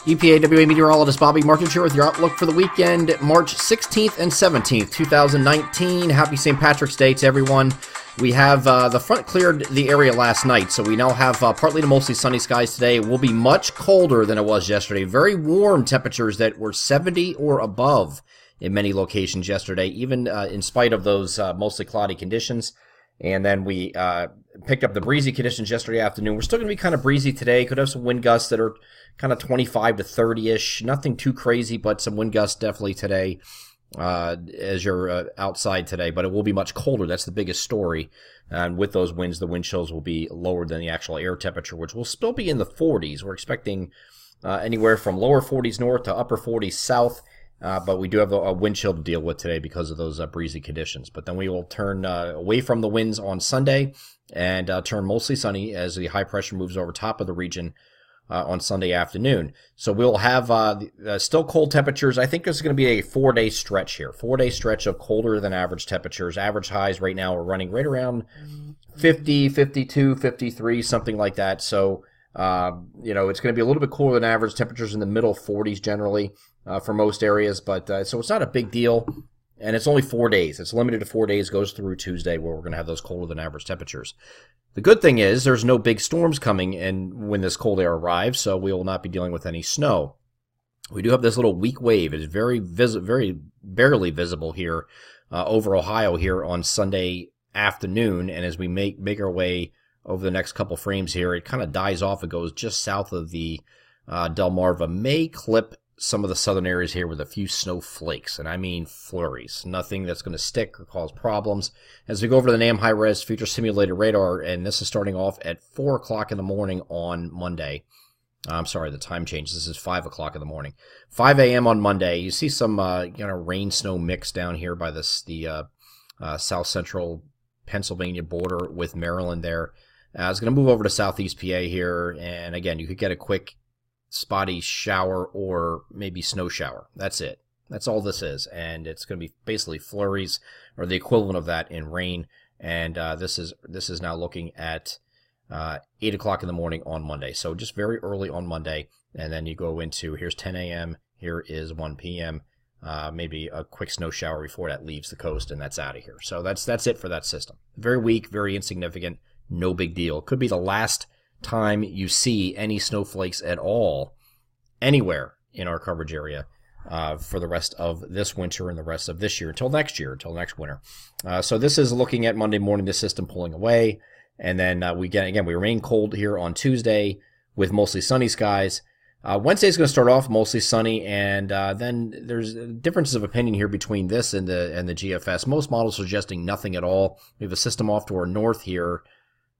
EPAWA meteorologist Bobby Martin here with your outlook for the weekend, March 16th and 17th, 2019. Happy St. Patrick's Day to everyone. We have the front cleared the area last night, so we now have partly to mostly sunny skies today. It will be much colder than it was yesterday. Very warm temperatures that were 70 or above in many locations yesterday, even in spite of those mostly cloudy conditions. And then we picked up the breezy conditions yesterday afternoon. We're still going to be kind of breezy today. Could have some wind gusts that are kind of 25 to 30-ish. Nothing too crazy, but some wind gusts definitely today as you're outside today. But it will be much colder. That's the biggest story. And with those winds, the wind chills will be lower than the actual air temperature, which will still be in the 40s. We're expecting anywhere from lower 40s north to upper 40s south. But we do have a wind chill to deal with today because of those breezy conditions. But then we will turn away from the winds on Sunday and turn mostly sunny as the high pressure moves over top of the region on Sunday afternoon. So we'll have still cold temperatures. I think this is going to be a 4-day stretch here. 4-day stretch of colder than average temperatures. Average highs right now are running right around 50, 52, 53, something like that. So, it's going to be a little bit cooler than average. Temperatures in the middle 40s generally. For most areas, but so it's not a big deal, and it's only 4 days. It's limited to 4 days, goes through Tuesday, where we're going to have those colder than average temperatures. The good thing is there's no big storms coming and when this cold air arrives, so we will not be dealing with any snow. We do have this little weak wave. It's very barely visible here over Ohio here on Sunday afternoon, and as we make our way over the next couple frames here, it kind of dies off. It goes just south of the Delmarva, may clip some of the southern areas here with a few snowflakes, and I mean flurries. Nothing that's going to stick or cause problems. As we go over to the NAM high-res future simulated radar, and this is starting off at 4 o'clock in the morning on Monday. I'm sorry, the time change. This is 5 o'clock in the morning. 5 a.m. on Monday. You see some rain-snow mix down here by the south-central Pennsylvania border with Maryland there. It's going to move over to southeast PA here, and again, you could get a quick spotty shower or maybe snow shower. That's it. That's all this is. And it's going to be basically flurries or the equivalent of that in rain. And this is now looking at 8 o'clock in the morning on Monday. So just very early on Monday. And then you go into, here's 10 a.m., here is 1 p.m., maybe a quick snow shower before that leaves the coast, and that's out of here. So that's it for that system. Very weak, very insignificant, no big deal. Could be the last time you see any snowflakes at all anywhere in our coverage area for the rest of this winter and the rest of this year until next winter. So this is looking at Monday morning, the system pulling away, and then we remain cold here on Tuesday with mostly sunny skies. Wednesday is going to start off mostly sunny, and then there's differences of opinion here between this and the GFS. Most models suggesting nothing at all. We have a system off to our north here.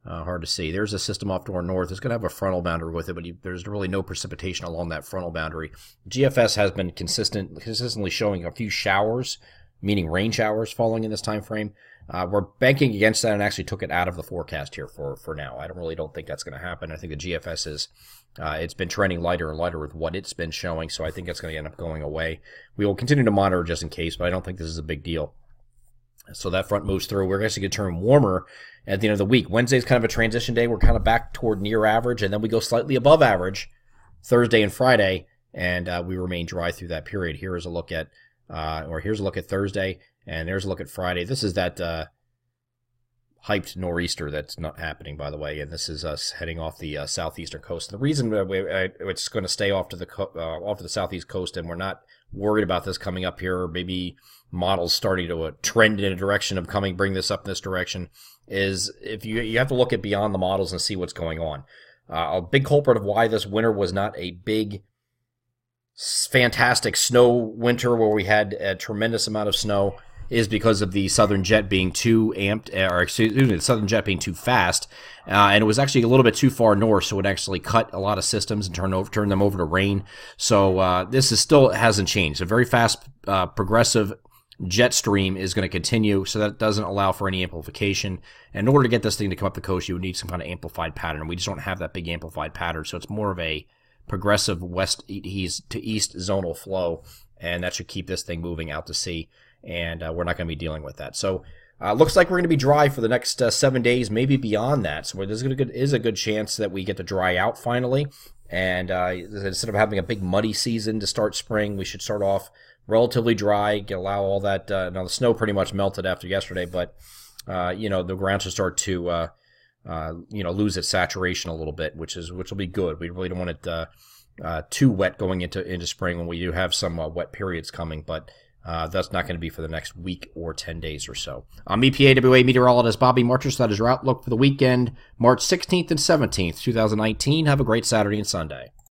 Hard to see. There's a system off to our north. It's going to have a frontal boundary with it, but there's really no precipitation along that frontal boundary. GFS has been consistently showing a few showers, meaning rain showers, falling in this time frame. We're banking against that and actually took it out of the forecast here for now. I don't think that's going to happen. I think the GFS is it's been trending lighter and lighter with what it's been showing, so I think that's going to end up going away. We will continue to monitor just in case, but I don't think this is a big deal. So that front moves through. We're actually going to turn warmer at the end of the week. Wednesday's kind of a transition day. We're kind of back toward near average, and then we go slightly above average Thursday and Friday, and we remain dry through that period. Here's a look at Thursday, and there's a look at Friday. This is that hyped nor'easter that's not happening, by the way, and this is us heading off the southeastern coast. The reason it's going to stay off to the southeast coast, and we're not worried about this coming up here, or maybe models starting to trend in a direction of bring this up in this direction, is if you have to look at beyond the models and see what's going on. A big culprit of why this winter was not a big, fantastic snow winter where we had a tremendous amount of snow is because of the southern jet being too the southern jet being too fast, and it was actually a little bit too far north, so it actually cut a lot of systems and turned them over to rain. So this still hasn't changed. A very fast, progressive jet stream is going to continue, so that doesn't allow for any amplification. And in order to get this thing to come up the coast, you would need some kind of amplified pattern. We just don't have that big amplified pattern, so it's more of a progressive west to east zonal flow, and that should keep this thing moving out to sea, and we're not going to be dealing with that. So looks like we're going to be dry for the next 7 days, maybe beyond that. So there's is a good chance that we get to dry out finally, And instead of having a big muddy season to start spring, we should start off relatively dry, allow all that. Now, the snow pretty much melted after yesterday, but, the ground should start to, lose its saturation a little bit, which will be good. We really don't want it too wet going into spring when we do have some wet periods coming, but that's not going to be for the next week or 10 days or so. I'm EPAWA meteorologist Bobby Marchers. That is your outlook for the weekend, March 16th and 17th, 2019. Have a great Saturday and Sunday.